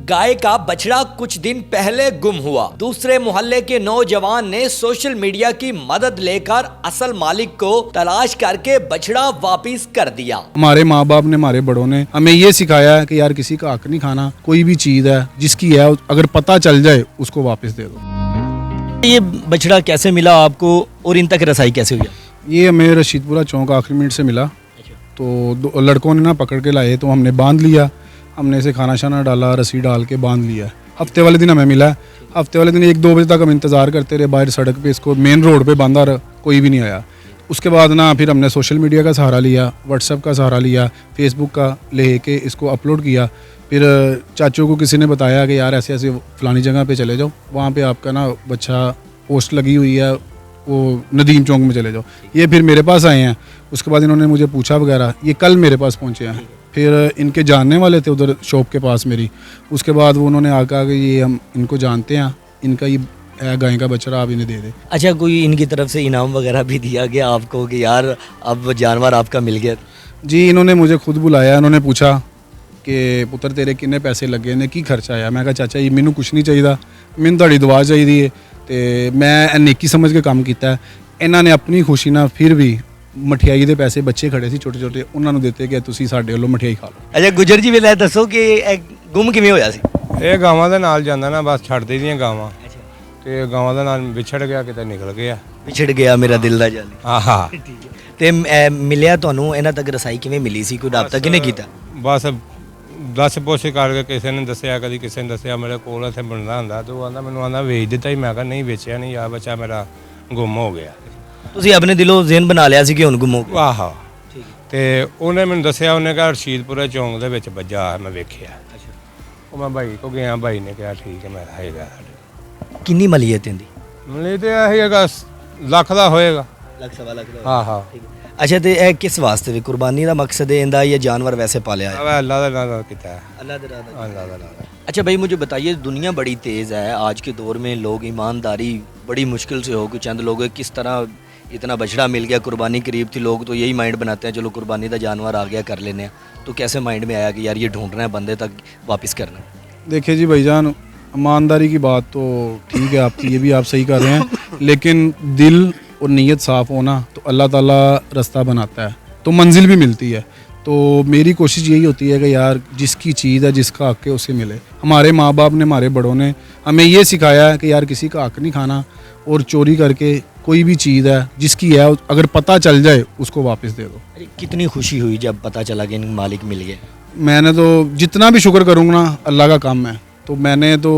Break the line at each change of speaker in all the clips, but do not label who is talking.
गाय का बछड़ा कुछ दिन पहले गुम हुआ। दूसरे मोहल्ले के नौजवान ने सोशल मीडिया की मदद लेकर असल मालिक को तलाश करके बछड़ा वापस कर दिया।
हमारे माँ बाप ने, हमारे बड़ों ने हमें ये सिखाया है कि यार किसी का हक नहीं खाना। कोई भी चीज है जिसकी है, अगर पता चल जाए उसको वापस दे दो।
ये बछड़ा कैसे मिला आपको और इन तक रसाई कैसे हुई?
ये हमें रशीदपुरा चौक आखिरी मिनट से मिला। तो लड़कों ने ना पकड़ के लाए, तो हमने बांध लिया। हमने इसे खाना शाना डाला, रस्सी डाल के बांध लिया। हफ्ते वाले दिन हमें मिला। हफ्ते वाले दिन 1-2 बजे तक हम इंतज़ार करते रहे बाहर सड़क पे, इसको मेन रोड पे बांधा रहा, कोई भी नहीं आया। उसके बाद ना फिर हमने सोशल मीडिया का सहारा लिया, व्हाट्सएप का सहारा लिया, फेसबुक का लेके इसको अपलोड किया। फिर चाचू को किसी ने बताया कि यार ऐसे ऐसे फलानी जगह पे चले जाओ, वहाँ पे आपका ना बच्चा पोस्ट लगी हुई है, वो नदीम चौक में चले जाओ। ये फिर मेरे पास आए हैं। उसके बाद इन्होंने मुझे पूछा वगैरह, ये कल मेरे पास पहुँचे हैं। फिर इनके जानने वाले थे उधर शॉप के पास मेरी। उसके बाद वो उन्होंने आकर कि ये हम इनको जानते हैं, इनका ये है गाय का बछड़ा, आप इन्हें दे दें।
अच्छा, कोई इनकी तरफ से इनाम वगैरह भी दिया गया आपको कि यार अब जानवर आपका मिल गया?
जी, इन्होंने मुझे खुद बुलाया। इन्होंने पूछा कि पुत्र तेरे किन्ने पैसे लगे ने, की खर्चा आया? मैं कहा चाचा जी मैनू कुछ नहीं चाहिए, मैनू तुहाडी दुआ चाहिए ते मैं नेकी समझ के काम किया। इन्होंने अपनी खुशी ना फिर भी मठियाई ਦੇ ਪੈਸੇ ਬੱਚੇ ਖੜੇ ਸੀ ਛੋਟੇ ਛੋਟੇ, ਉਹਨਾਂ ਨੂੰ ਦਿੱਤੇ ਕਿ ਤੁਸੀਂ ਸਾਡੇ ਵੱਲੋਂ ਮਠਿਆਈ ਖਾ ਲਓ।
ਅੱਛਾ ਗੁਜਰ ਜੀ, ਵੇਲੇ ਦੱਸੋ ਕਿ ਇਹ ਗੁੰਮ ਕਿਵੇਂ ਹੋਇਆ ਸੀ?
ਇਹ ਗਾਵਾਂ ਦੇ ਨਾਲ ਜਾਂਦਾ ਨਾ, ਬਸ ਛੱਡਦੇ ਦੀਆਂ ਗਾਵਾਂ ਤੇ ਗਾਵਾਂ ਦੇ ਨਾਲ ਵਿਛੜ ਗਿਆ, ਕਿਤੇ ਨਿਕਲ ਗਿਆ।
ਵਿਛੜ ਗਿਆ ਮੇਰਾ ਦਿਲ ਦਾ ਜਾਨੀ।
ਆਹਾ,
ਠੀਕ ਹੈ। ਤੇ ਮਿਲਿਆ ਤੁਹਾਨੂੰ ਇਹਨਾਂ ਤੱਕ ਰਸਾਈ ਕਿਵੇਂ ਮਿਲੀ ਸੀ? ਕੋਈ ਰਾਬਤਾ ਕਿਹਨੇ ਕੀਤਾ?
ਬਸ ਦੱਸ ਪੁੱਛ ਕਰਕੇ ਕਿਸੇ ਨੇ ਦੱਸਿਆ, ਕਦੀ ਕਿਸੇ ਨੇ ਦੱਸਿਆ। ਮੇਰੇ ਕੋਲ ਇੱਥੇ ਬਣਦਾ ਹੁੰਦਾ ਤੇ ਉਹ ਆਂਦਾ ਮੈਨੂੰ ਆਂਦਾ ਵੇਚ ਦਿੱਤਾ ਹੀ। ਮੈਂ ਕਿਹਾ ਨਹੀਂ ਵੇਚਿਆ ਨਹੀਂ, ਆ ਬੱਚਾ ਮੇਰਾ ਗੁੰਮ ਹੋ ਗਿਆ।
ਤੁਸੀਂ ਆਪਣੇ ਦਿਲੋਂ ਜ਼ੇਨ ਬਣਾ ਲਿਆ ਸੀ ਕਿ ਹੁਣ ਗੁੰਮ ਹੋ ਗਿਆ?
ਆਹਾ, ਠੀਕ। ਤੇ ਉਹਨੇ ਮੈਨੂੰ ਦੱਸਿਆ, ਉਹਨੇ ਕਿਹਾ ਰਸ਼ੀਦਪੁਰੇ ਚੌਂਕ ਦੇ ਵਿੱਚ ਵੱਜਾ, ਮੈਂ ਵੇਖਿਆ। ਉਹ ਮੈਂ ਭਾਈ ਕੋ ਗਿਆ, ਭਾਈ ਨੇ ਕਿਹਾ ਠੀਕ ਹੈ, ਮੈਂ ਹੈਗਾ ਸਾਡੇ।
ਕਿੰਨੀ ਮਲੀਅਤ ਇਹਦੀ?
ਮਲੇ ਤੇ ਇਹ ਹੈਗਾ ਲੱਖ ਦਾ ਹੋਏਗਾ,
ਲੱਖ ਸਵਾ ਲੱਖ ਦਾ।
ਆਹਾ।
ਅੱਛਾ, ਤੇ ਇਹ ਕਿਸ ਵਾਸਤੇ ਵੀ ਕੁਰਬਾਨੀ ਦਾ ਮਕਸਦ ਹੈ ਇਹਦਾ, ਜਾਂ जानवर वैसे पालिया है?
अल्लाह का नाम किया है,
अल्लाह का नाम।
अल्लाह का नाम।
अच्छा भाई, मुझे बताइए, दुनिया बड़ी तेज़ है आज के दौर में, लोग ईमानदारी बड़ी मुश्किल से हो कि चंद लोग किस तरह इतना बछड़ा मिल गया, कुर्बानी करीब थी, लोग तो यही माइंड बनाते हैं चलो कुर्बानी का जानवर आ गया कर लेने। तो कैसे माइंड में आया कि यार ये ढूंढना है, बंदे तक वापस करना है?
देखिए जी भाईजान, ईमानदारी की बात तो ठीक है आपकी, ये भी आप सही कर रहे हैं, लेकिन दिल और नीयत साफ़ होना तो अल्लाह ताला रास्ता बनाता है, तो मंजिल भी मिलती है। तो मेरी कोशिश यही होती है कि यार जिसकी चीज़ है, जिसका हक है, उसे मिले। हमारे माँ बाप ने, हमारे बड़ों ने हमें ये सिखाया है कि यार किसी का हक नहीं खाना, और चोरी करके कोई भी चीज़ है जिसकी है, अगर पता चल जाए उसको वापस दे दो।
अरे कितनी खुशी हुई जब पता चला कि मालिक मिल गया?
मैंने तो जितना भी शुक्र करूँगा ना, अल्लाह का काम है। तो मैंने तो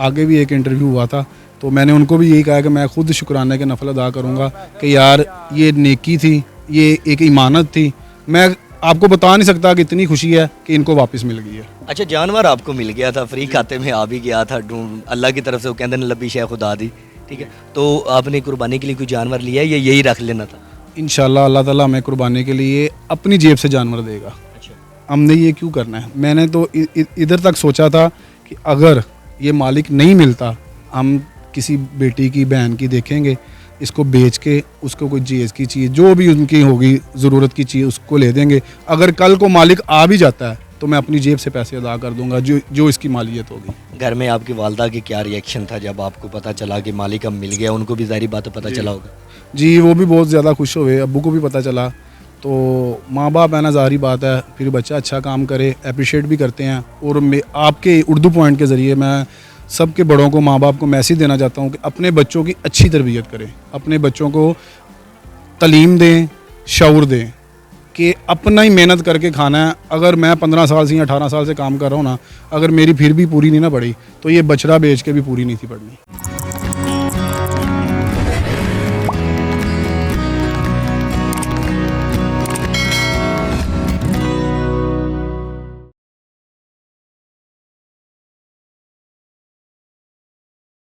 आगे भी एक इंटरव्यू हुआ था, तो मैंने उनको भी यही कहा कि मैं खुद शुक्राने के नफल अदा करूँगा कि यार ये नेकी थी, ये एक इमानत थी। मैं आपको बता नहीं सकता कि इतनी खुशी है कि इनको वापस मिल गई है।
अच्छा, जानवर आपको मिल गया था, फ्री खाते में आ भी गया था, ढूंढ अल्लाह की तरफ से, वो कहते हैं लबी शे खुदा दी, ठीक है। तो आपने कुर्बानी के लिए कोई जानवर लिया है या यही रख लेना था?
इंशाल्लाह अल्लाह ताला हमें कुर्बानी के लिए अपनी जेब से जानवर देगा।
अच्छा,
हमने ये क्यों करना है? मैंने तो इधर तक सोचा था कि अगर ये मालिक नहीं मिलता, हम किसी बेटी की, बहन की देखेंगे, इसको बेच के उसको कोई चीज़ की चीज़ जो भी उनकी होगी ज़रूरत की चीज़ उसको ले देंगे। अगर कल को मालिक आ भी जाता है तो मैं अपनी जेब से पैसे अदा कर दूंगा, जो इसकी मालियत होगी।
घर में आपकी वालदा की क्या रिएक्शन था जब आपको पता चला कि मालिक अब मिल गया? उनको भी ज़ाहिर बात पता चला होगा।
जी, वो भी बहुत ज़्यादा खुश हुए, अब्बू को भी पता चला। तो माँ बाप है ना, ज़ाहिर बात है, फिर बच्चा अच्छा काम करे अप्रिशिएट भी करते हैं। और आपके उर्दू पॉइंट के ज़रिए मैं सबके बड़ों को, माँ बाप को मैसेज देना चाहता हूँ कि अपने बच्चों की अच्छी तरबियत करें, अपने बच्चों को तालीम दें, शऊर दें कि अपना ही मेहनत करके खाना है। अगर मैं 15 साल से या 18 साल से काम कर रहा हूँ ना, अगर मेरी फिर भी पूरी नहीं ना पड़ी, तो ये बछड़ा बेच के भी पूरी नहीं थी पड़नी।